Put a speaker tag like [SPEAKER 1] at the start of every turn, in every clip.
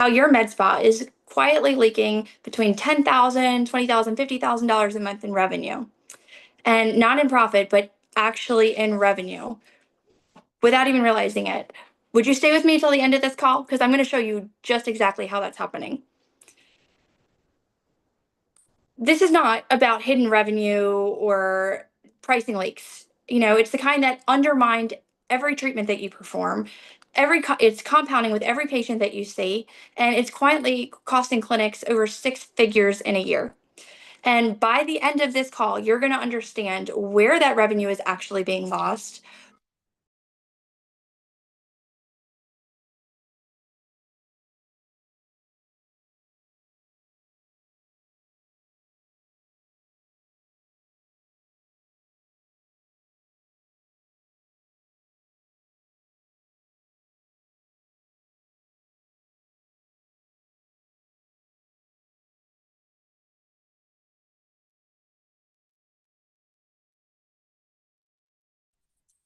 [SPEAKER 1] how your med spa is quietly leaking between $10,000, $20,000, $50,000 a month in revenue. And not in profit, but actually in revenue without even realizing it. Would you stay with me till the end of this call? Because I'm going to show you just exactly how that's happening. This is not about hidden revenue or pricing leaks. It's the kind that undermined every treatment that you perform. It's compounding with every patient that you see, and it's quietly costing clinics over six figures in a year. And by the end of this call, you're going to understand where that revenue is actually being lost.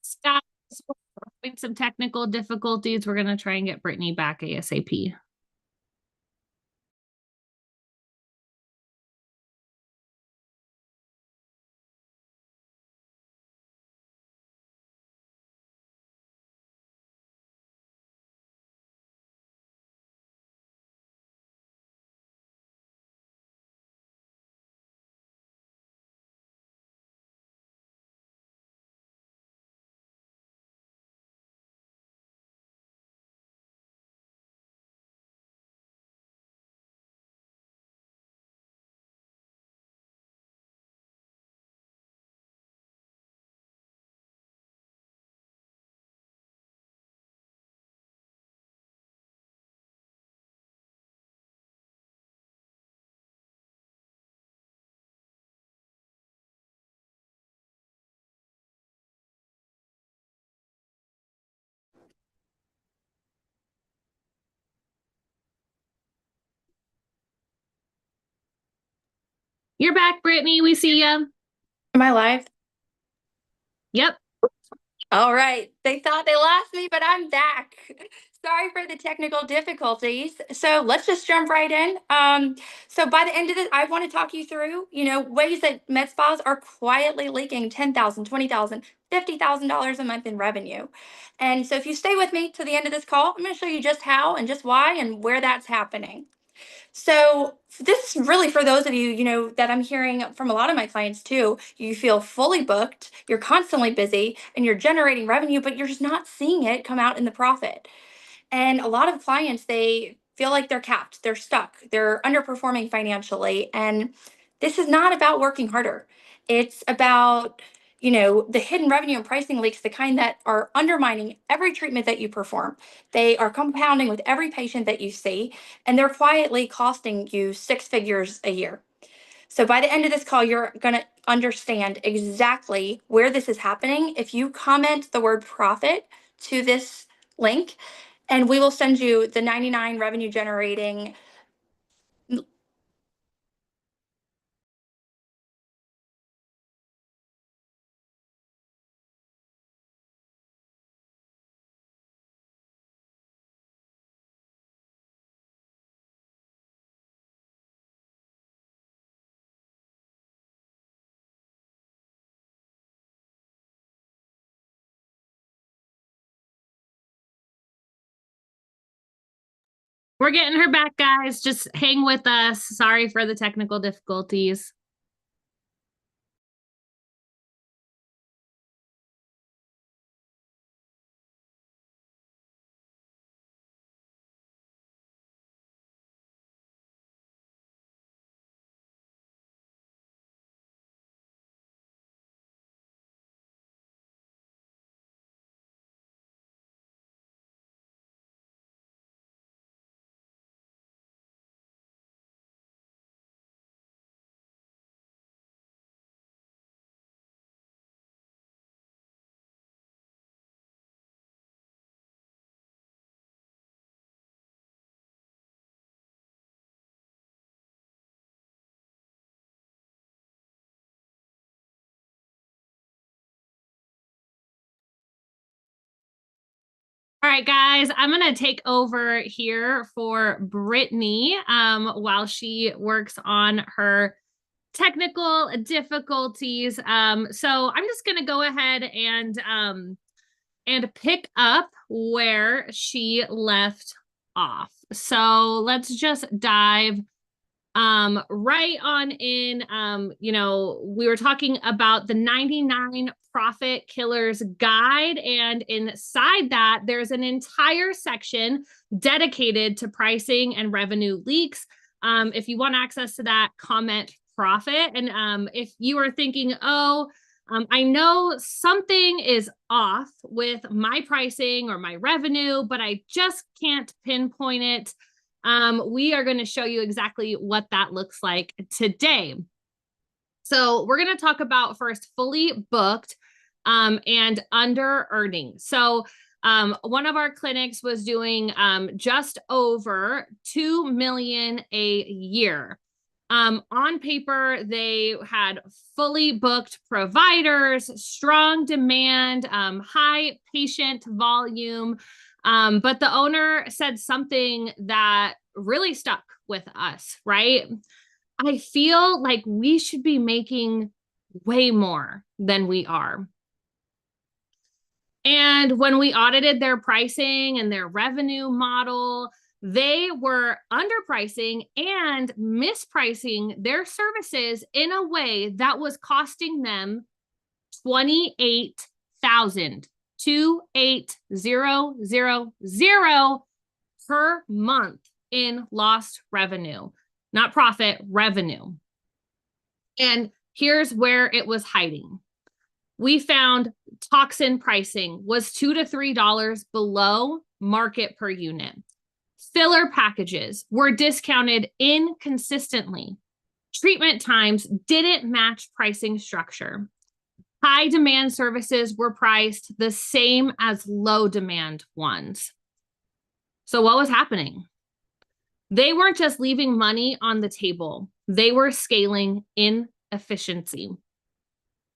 [SPEAKER 2] Scott, having some technical difficulties. We're going to try and get Brittany back ASAP. You're back, Brittany. We see you.
[SPEAKER 1] Am I live?
[SPEAKER 2] Yep.
[SPEAKER 1] All right. They thought they lost me, but I'm back. Sorry for the technical difficulties. So let's just jump right in. So by the end of this, I want to talk you through, ways that med spas are quietly leaking $10,000, $20,000, $50,000 a month in revenue. And so if you stay with me to the end of this call, I'm going to show you just how and just why and where that's happening. So this is really for those of you, that I'm hearing from a lot of my clients too. You feel fully booked, you're constantly busy, and you're generating revenue, but you're just not seeing it come out in the profit. And a lot of clients, they feel like they're capped, they're stuck, they're underperforming financially. And this is not about working harder. It's about, the hidden revenue and pricing leaks, the kind that are undermining every treatment that you perform. They are compounding with every patient that you see, and they're quietly costing you six figures a year. So by the end of this call, you're going to understand exactly where this is happening. If you comment the word profit to this link, and we will send you the 99 revenue generating
[SPEAKER 2] We're getting her back, guys. Just hang with us. Sorry for the technical difficulties. All right, guys, I'm going to take over here for Brittany while she works on her technical difficulties. So I'm just going to go ahead and pick up where she left off. So let's just dive right on in. We were talking about the 99 Profit Killers Guide, and inside that, there's an entire section dedicated to pricing and revenue leaks. If you want access to that, comment profit. And if you are thinking, oh, I know something is off with my pricing or my revenue, but I just can't pinpoint it. We are going to show you exactly what that looks like today. So we're going to talk about first fully booked and under earning. So one of our clinics was doing just over 2 million a year. On paper, they had fully booked providers, strong demand, high patient volume. But the owner said something that really stuck with us, right? I feel like we should be making way more than we are. And when we audited their pricing and their revenue model, they were underpricing and mispricing their services in a way that was costing them 28,000, 28,000 per month in lost revenue, not profit, revenue. And here's where it was hiding. We found toxin pricing was $2 to $3 below market per unit. Filler packages were discounted inconsistently. Treatment times didn't match pricing structure. High demand services were priced the same as low demand ones. So what was happening? They weren't just leaving money on the table. They were scaling inefficiency.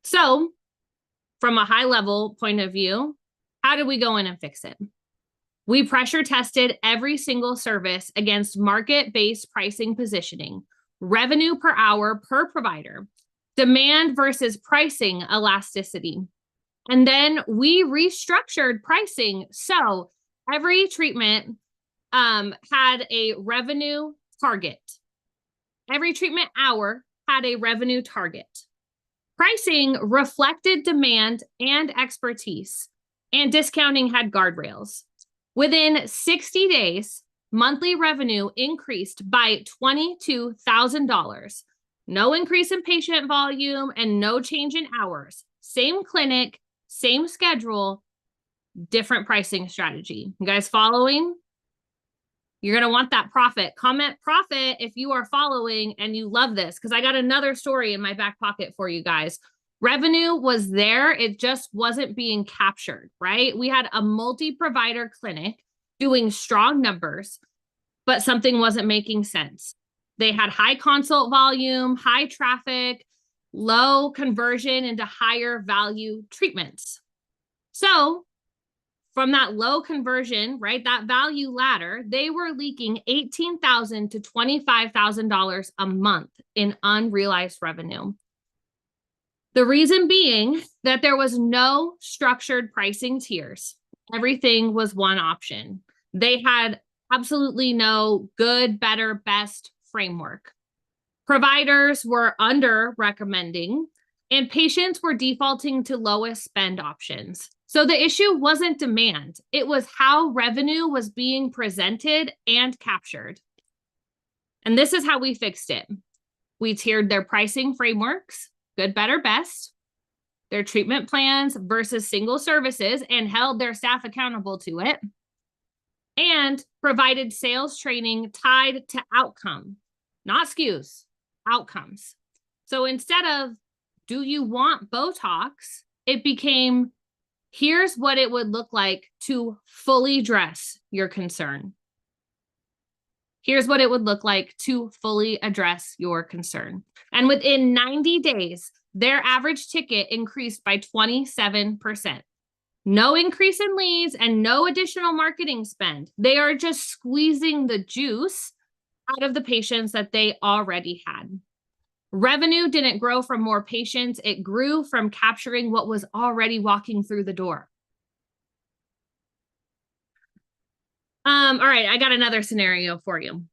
[SPEAKER 2] So from a high level point of view, how did we go in and fix it? We pressure tested every single service against market-based pricing positioning, revenue per hour per provider, demand versus pricing elasticity. And then we restructured pricing. So every treatment had a revenue target. Every treatment hour had a revenue target. Pricing reflected demand and expertise, and discounting had guardrails. Within 60 days, monthly revenue increased by $22,000. No increase in patient volume and no change in hours. Same clinic, same schedule, different pricing strategy. You guys following? You're going to want that profit. Comment profit if you are following and you love this, because I got another story in my back pocket for you guys. Revenue was there. It just wasn't being captured, right? We had a multi-provider clinic doing strong numbers, but something wasn't making sense. They had high consult volume, high traffic, low conversion into higher value treatments. So from that low conversion, right, that value ladder, they were leaking $18,000 to $25,000 a month in unrealized revenue. The reason being that there was no structured pricing tiers. Everything was one option. They had absolutely no good, better, best framework. Providers were under recommending, and patients were defaulting to lowest spend options. So the issue wasn't demand. It was how revenue was being presented and captured. And this is how we fixed it. We tiered their pricing frameworks, good, better, best, their treatment plans versus single services, and held their staff accountable to it, and provided sales training tied to outcome, not SKUs, outcomes. So instead of, do you want Botox? It became, here's what it would look like to fully address your concern. Here's what it would look like to fully address your concern. And within 90 days, their average ticket increased by 27%. No increase in leads and no additional marketing spend. They are just squeezing the juice out of the patients that they already had. Revenue didn't grow from more patients. It grew from capturing what was already walking through the door. All right, I got another scenario for you.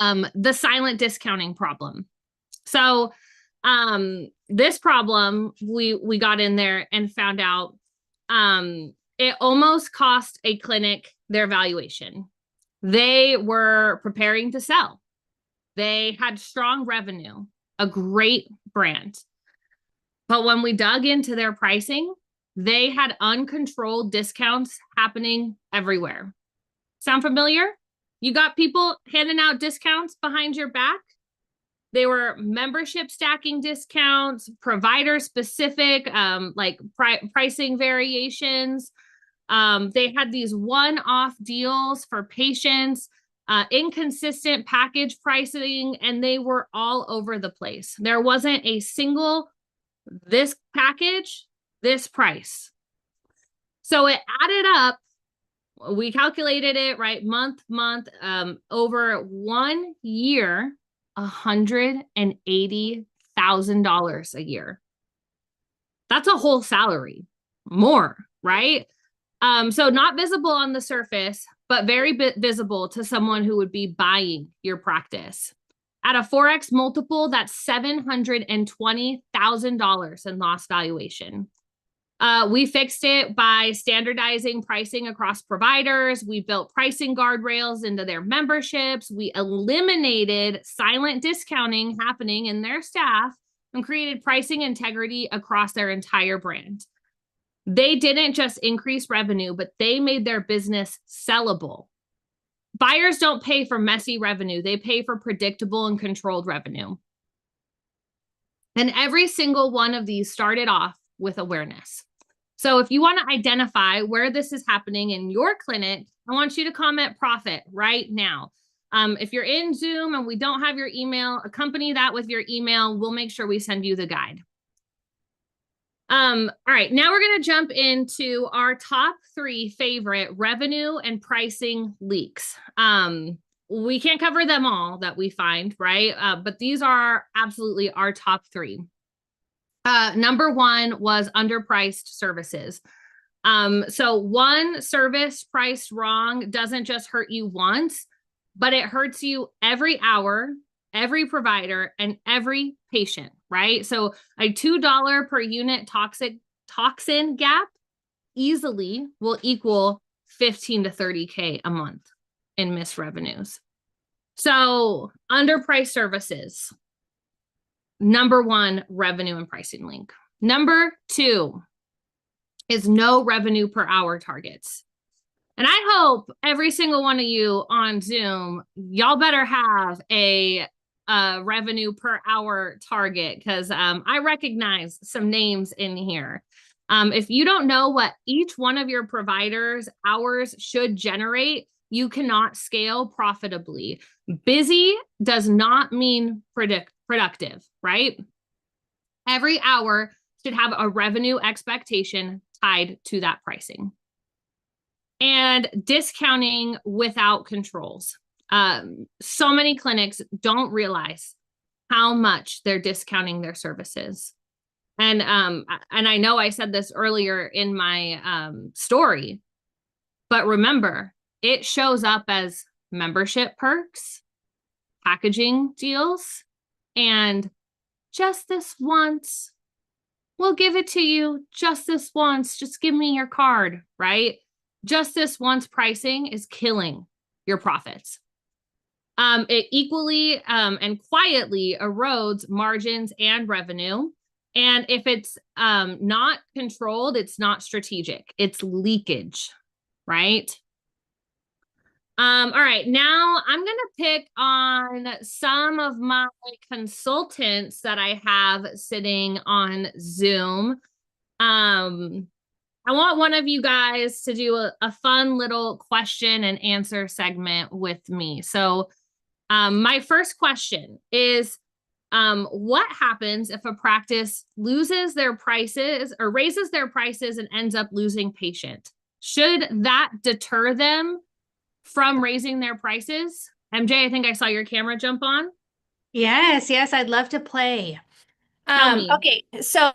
[SPEAKER 2] The silent discounting problem. So this problem, we got in there and found out it almost cost a clinic their valuation. They were preparing to sell. They had strong revenue, a great brand. But when we dug into their pricing, they had uncontrolled discounts happening everywhere. Sound familiar? You got people handing out discounts behind your back. They were membership stacking discounts, provider specific, pricing variations. They had these one-off deals for patients, inconsistent package pricing, and they were all over the place. There wasn't a single, this package, this price. So it added up. We calculated it, right? Month, over 1 year, $180,000 a year. That's a whole salary, more, right? So not visible on the surface, but very visible to someone who would be buying your practice. At a 4x multiple, that's $720,000 in lost valuation. We fixed it by standardizing pricing across providers. We built pricing guardrails into their memberships. We eliminated silent discounting happening in their staff and created pricing integrity across their entire brand. They didn't just increase revenue, but they made their business sellable. Buyers don't pay for messy revenue. They pay for predictable and controlled revenue. And every single one of these started off with awareness. So if you want to identify where this is happening in your clinic, I want you to comment profit right now. If you're in Zoom and we don't have your email, accompany that with your email. We'll make sure we send you the guide. All right, now we're going to jump into our top 3 favorite revenue and pricing leaks. We can't cover them all that we find, right? But these are absolutely our top 3. Number 1 was underpriced services. So one service priced wrong doesn't just hurt you once, but it hurts you every hour, every provider, and every patient, right? So a $2 per unit toxin gap easily will equal 15 to 30K a month in missed revenues. So underpriced services, number 1 revenue and pricing link. Number 2 is no revenue per hour targets. And I hope every single one of you on Zoom, y'all better have a revenue per hour target, because I recognize some names in here. If you don't know what each one of your providers' hours should generate, you cannot scale profitably. Busy does not mean productive, right? Every hour should have a revenue expectation tied to that pricing. And discounting without controls. So many clinics don't realize how much they're discounting their services. And I know I said this earlier in my story, but remember, it shows up as membership perks, packaging deals, and just this once. We'll give it to you just this once. Just give me your card, right? Just this once pricing is killing your profits. It equally and quietly erodes margins and revenue. And if it's not controlled, it's not strategic. It's leakage, right? All right, now I'm going to pick on some of my consultants that I have sitting on Zoom. I want one of you guys to do a fun little question and answer segment with me. So my first question is, What happens if a practice loses their prices or raises their prices and ends up losing patient? Should that deter them from raising their prices? MJ, I think I saw your camera jump on.
[SPEAKER 3] Yes, yes, I'd love to play.
[SPEAKER 2] Tell me.
[SPEAKER 3] Okay, so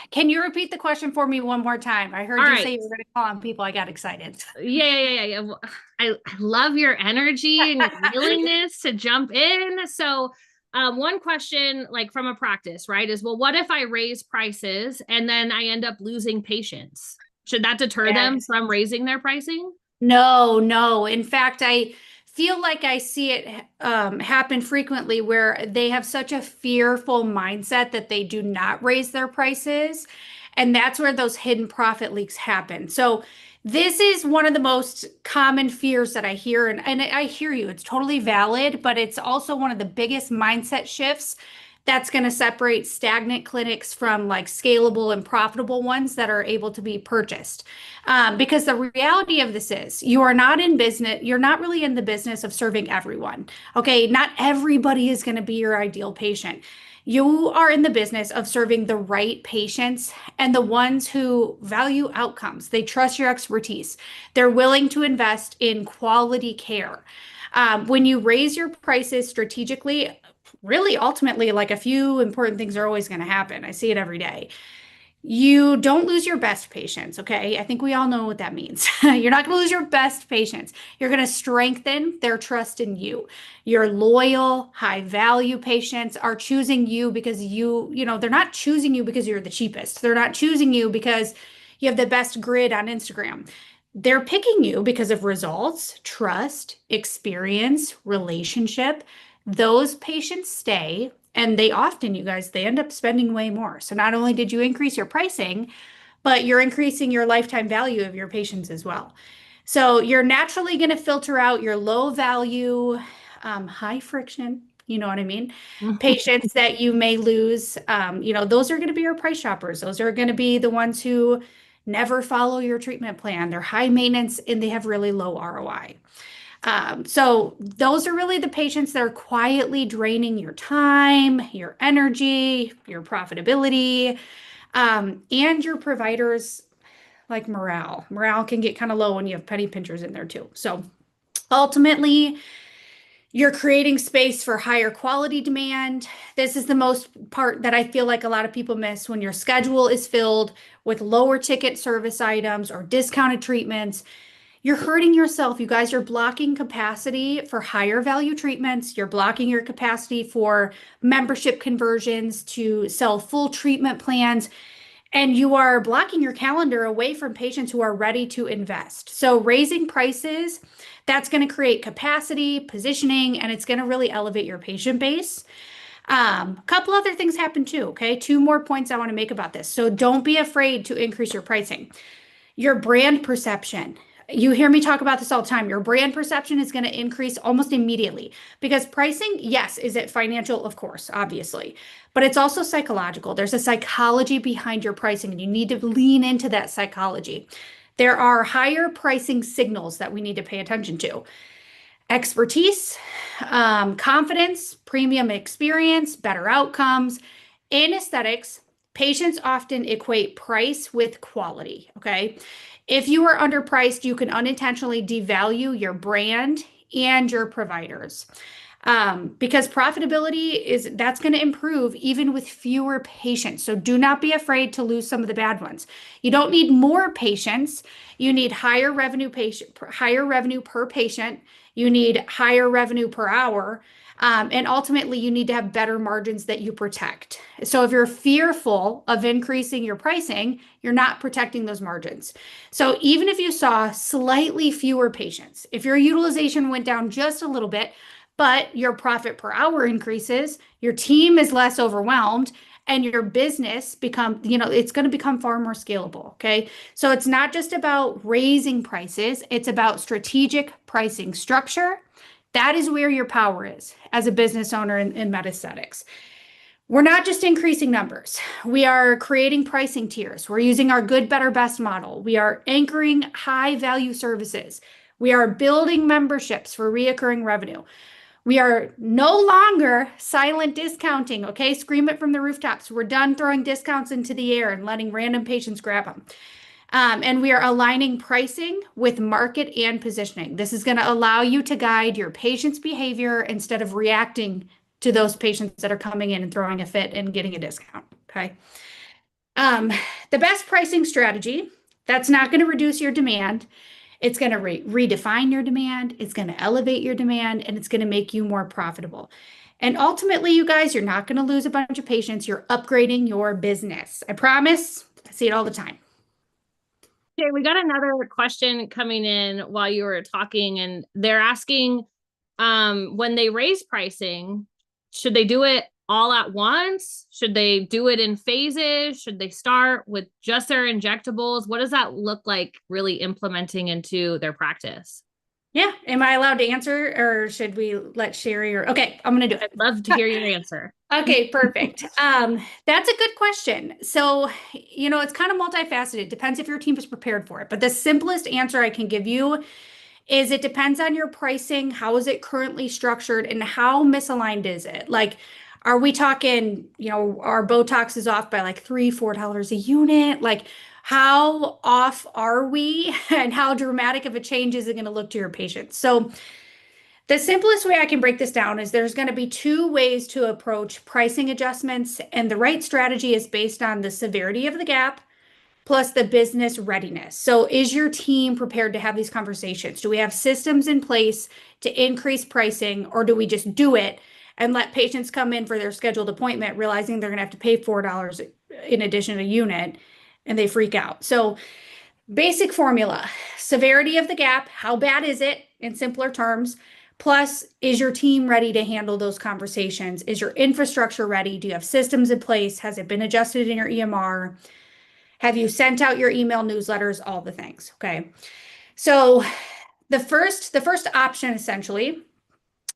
[SPEAKER 3] can you repeat the question for me one more time? I
[SPEAKER 2] All
[SPEAKER 3] heard you
[SPEAKER 2] right.
[SPEAKER 3] say you were going to call on people. I got excited.
[SPEAKER 2] Yeah. Well, I love your energy and your willingness to jump in. So, one question, like from a practice, right, is well, what if I raise prices and then I end up losing patients? Should that deter them
[SPEAKER 3] Yes.
[SPEAKER 2] from raising their pricing?
[SPEAKER 3] No, no. In fact, I feel like I see it happen frequently where they have such a fearful mindset that they do not raise their prices. And that's where those hidden profit leaks happen. So, this is one of the most common fears that I hear. And I hear you, it's totally valid, but it's also one of the biggest mindset shifts that's going to separate stagnant clinics from like scalable and profitable ones that are able to be purchased. Because the reality of this is you are not in business, you're not really in the business of serving everyone. Okay. Not everybody is going to be your ideal patient. You are in the business of serving the right patients and the ones who value outcomes. They trust your expertise. They're willing to invest in quality care. When you raise your prices strategically, really ultimately, like a few important things are always going to happen. I see it every day. You don't lose your best patients, okay? I think we all know what that means. You're not going to lose your best patients. You're going to strengthen their trust in you. Your loyal, high value patients are choosing you because they're not choosing you because you're the cheapest. They're not choosing you because you have the best grid on Instagram. They're picking you because of results, trust, experience, relationship. Those patients stay, and they often, you guys, they end up spending way more. So not only did you increase your pricing, but you're increasing your lifetime value of your patients as well. So you're naturally going to filter out your low value, high friction, you know what I mean? Patients that you may lose. Those are going to be your price shoppers. Those are going to be the ones who never follow your treatment plan. They're high maintenance and they have really low ROI. So those are really the patients that are quietly draining your time, your energy, your profitability, and your providers like morale. Morale can get kind of low when you have penny pinchers in there too. So ultimately, you're creating space for higher quality demand. This is the most part that I feel like a lot of people miss when your schedule is filled with lower ticket service items or discounted treatments. You're hurting yourself. You guys are blocking capacity for higher value treatments. You're blocking your capacity for membership conversions to sell full treatment plans. And you are blocking your calendar away from patients who are ready to invest. So raising prices, that's going to create capacity, positioning, and it's going to really elevate your patient base. A couple other things happen too, okay? Two more points I want to make about this. So don't be afraid to increase your pricing. Your brand perception. You hear me talk about this all the time. Your brand perception is going to increase almost immediately because pricing, yes, is it financial? Of course, obviously, but it's also psychological. There's a psychology behind your pricing, and you need to lean into that psychology. There are higher pricing signals that we need to pay attention to: expertise, confidence, premium experience, better outcomes. In aesthetics, patients often equate price with quality. Okay. If you are underpriced, you can unintentionally devalue your brand and your providers. Because profitability that's going to improve even with fewer patients. So do not be afraid to lose some of the bad ones. You don't need more patients. You need higher revenue per patient. You need higher revenue per hour. And ultimately, you need to have better margins that you protect. So if you're fearful of increasing your pricing, you're not protecting those margins. So even if you saw slightly fewer patients, if your utilization went down just a little bit, but your profit per hour increases, your team is less overwhelmed, and your business it's going to become far more scalable. Okay. So it's not just about raising prices, it's about strategic pricing structure. That is where your power is as a business owner in med aesthetics. We're not just increasing numbers. We are creating pricing tiers. We're using our good, better, best model. We are anchoring high value services. We are building memberships for reoccurring revenue. We are no longer silent discounting, okay? Scream it from the rooftops. We're done throwing discounts into the air and letting random patients grab them. And we are aligning pricing with market and positioning. This is going to allow you to guide your patient's behavior instead of reacting to those patients that are coming in and throwing a fit and getting a discount, okay? The best pricing strategy, that's not going to reduce your demand. It's going to redefine your demand. It's going to elevate your demand, and it's going to make you more profitable. And ultimately, you guys, you're not going to lose a bunch of patients. You're upgrading your business. I promise. I see it all the time.
[SPEAKER 2] Okay, we got another question coming in while you were talking, and they're asking, when they raise pricing, should they do it all at once? Should they do it in phases? Should they start with just their injectables? What does that look like really implementing into their practice?
[SPEAKER 3] Yeah. Am I allowed to answer, or should we let Sherry or okay, I'm gonna do it.
[SPEAKER 2] I'd love to hear your answer.
[SPEAKER 3] Okay, perfect. That's a good question. So, it's kind of multifaceted. Depends if your team is prepared for it. But the simplest answer I can give you is it depends on your pricing, how is it currently structured, and how misaligned is it? Like, are we talking, our Botox is off by like $3, $4 a unit? Like, how off are we? And how dramatic of a change is it going to look to your patients? So, the simplest way I can break this down is there's going to be two ways to approach pricing adjustments, and the right strategy is based on the severity of the gap plus the business readiness. So, is your team prepared to have these conversations? Do we have systems in place to increase pricing, or do we just do it and let patients come in for their scheduled appointment, realizing they're going to have to pay $4 in addition to a unit, and they freak out? So, basic formula: severity of the gap, how bad is it in simpler terms? Plus, is your team ready to handle those conversations? Is your infrastructure ready? Do you have systems in place? Has it been adjusted in your EMR? Have you sent out your email newsletters? All the things, okay? So the first option essentially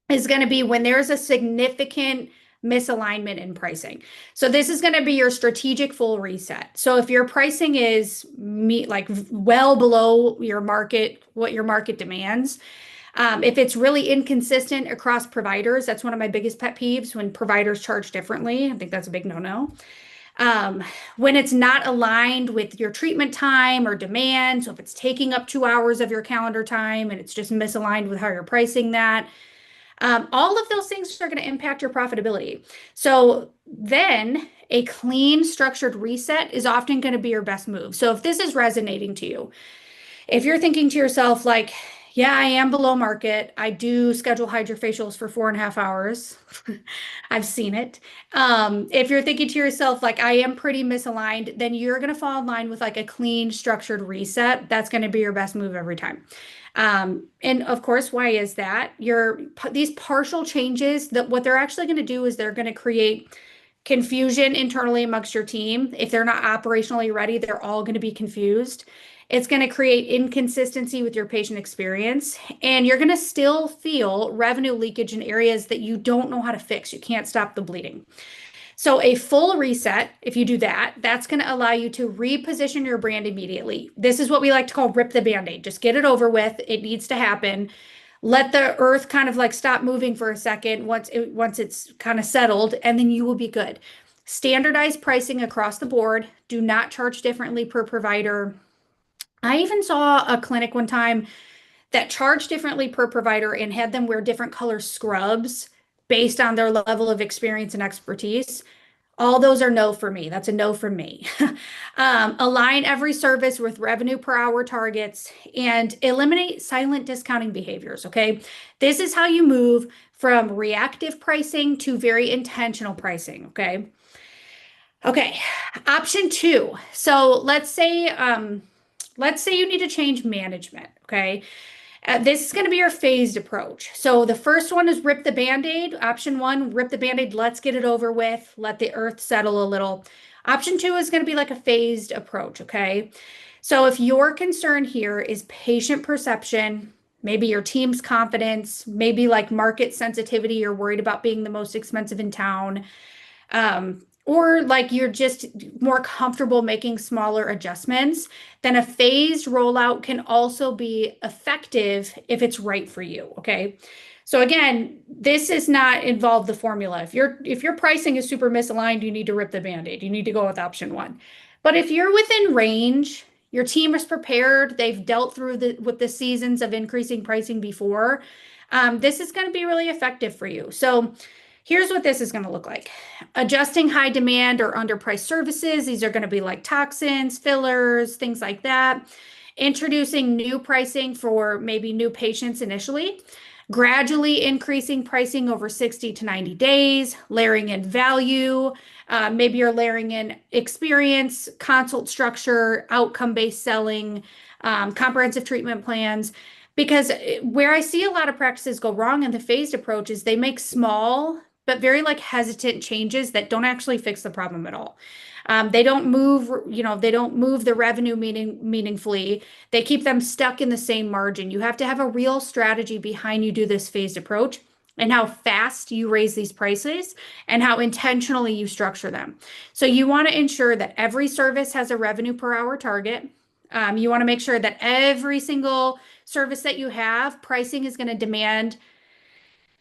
[SPEAKER 3] is going to be when there's a significant misalignment in pricing. So this is going to be your strategic full reset. So if your pricing is like well below your market, what your market demands, if it's really inconsistent across providers, that's one of my biggest pet peeves, when providers charge differently. I think that's a big no-no. When it's not aligned with your treatment time or demand, so if it's taking up 2 hours of your calendar time and it's just misaligned with how you're pricing that, all of those things are going to impact your profitability. So then a clean, structured reset is often going to be your best move. So if this is resonating to you, if you're thinking to yourself, like, yeah, I am below market. I do schedule hydrofacials for 4.5 hours. I've seen it. If you're thinking to yourself, like, I am pretty misaligned, then you're going to fall in line with like a clean, structured reset. That's going to be your best move every time. And of course, why is that? These partial changes, that what they're actually going to do is they're going to create confusion internally amongst your team. If they're not operationally ready, they're all going to be confused. It's going to create inconsistency with your patient experience, and you're going to still feel revenue leakage in areas that you don't know how to fix. You can't stop the bleeding. So a full reset, if you do that, that's going to allow you to reposition your brand immediately. This is what we like to call rip the Band-Aid. Just get it over with. It needs to happen. Let the earth kind of like stop moving for a second once it's kind of settled, and then you will be good. Standardized pricing across the board. Do not charge differently per provider. I even saw a clinic one time that charged differently per provider and had them wear different color scrubs based on their level of experience and expertise. All those are no for me. That's a no from me. Align every service with revenue per hour targets and eliminate silent discounting behaviors. Okay. This is how you move from reactive pricing to very intentional pricing. Okay. Okay. Option two. So let's say you need to change management, okay? This is going to be your phased approach. So the first one is rip the Band-Aid. Option one, rip the Band-Aid. Let's get it over with. Let the earth settle a little. Option two is going to be like a phased approach, okay? So if your concern here is patient perception, maybe your team's confidence, maybe like market sensitivity, you're worried about being the most expensive in town, or like you're just more comfortable making smaller adjustments, then a phased rollout can also be effective if it's right for you, okay? So again, this is not involve the formula. If your pricing is super misaligned, you need to rip the Band-Aid. You need to go with option one. But if you're within range, your team is prepared, they've dealt through with the seasons of increasing pricing before, this is going to be really effective for you. So here's what this is going to look like. Adjusting high demand or underpriced services. These are going to be like toxins, fillers, things like that. Introducing new pricing for maybe new patients initially. Gradually increasing pricing over 60 to 90 days, layering in value. Maybe you're layering in experience, consult structure, outcome-based selling, comprehensive treatment plans. Because where I see a lot of practices go wrong in the phased approach is they make small but very like hesitant changes that don't actually fix the problem at all. They don't move, they don't move the revenue meaningfully. They keep them stuck in the same margin. You have to have a real strategy behind you do this phased approach and how fast you raise these prices and how intentionally you structure them. So you want to ensure that every service has a revenue per hour target. You want to make sure that every single service that you have, pricing is going to demand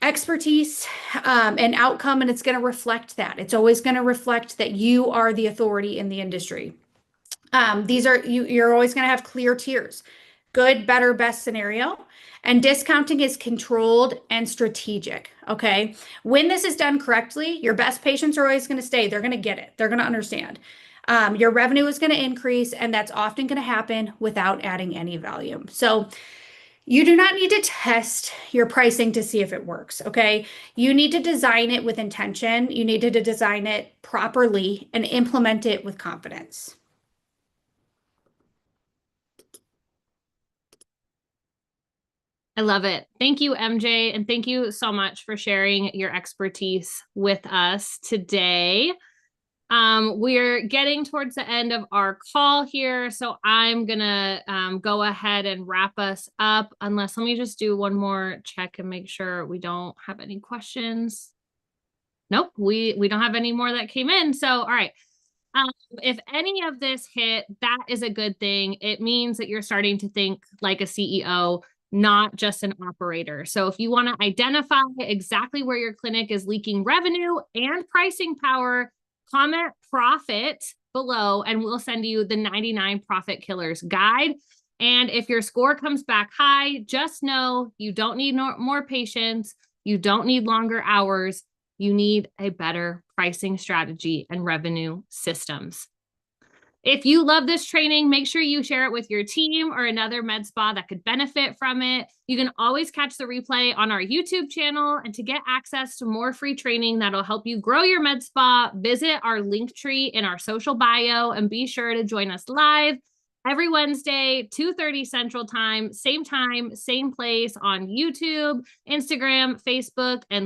[SPEAKER 3] expertise and outcome, and it's going to reflect that. It's always going to reflect that you are the authority in the industry. You're always going to have clear tiers, good, better, best scenario. And discounting is controlled and strategic. Okay. When this is done correctly, your best patients are always going to stay. They're going to get it. They're going to understand. Your revenue is going to increase, and that's often going to happen without adding any volume. So you do not need to test your pricing to see if it works, okay? You need to design it with intention. You need to design it properly and implement it with confidence.
[SPEAKER 2] I love it. Thank you, MJ. And thank you so much for sharing your expertise with us today. We're getting towards the end of our call here, so I'm gonna go ahead and wrap us up, unless let me just do one more check and make sure we don't have any questions. Nope, we don't have any more that came in. So, all right. If any of this hit, that is a good thing. It means that you're starting to think like a CEO, not just an operator. So if you want to identify exactly where your clinic is leaking revenue and pricing power, comment profit below and we'll send you the 99 Profit Killers guide. And if your score comes back high, just know you don't need more patients. You don't need longer hours. You need a better pricing strategy and revenue systems. If you love this training, make sure you share it with your team or another med spa that could benefit from it. You can always catch the replay on our YouTube channel. And to get access to more free training that'll help you grow your med spa, visit our link tree in our social bio and be sure to join us live every Wednesday, 2:30 Central Time, same place on YouTube, Instagram, Facebook, and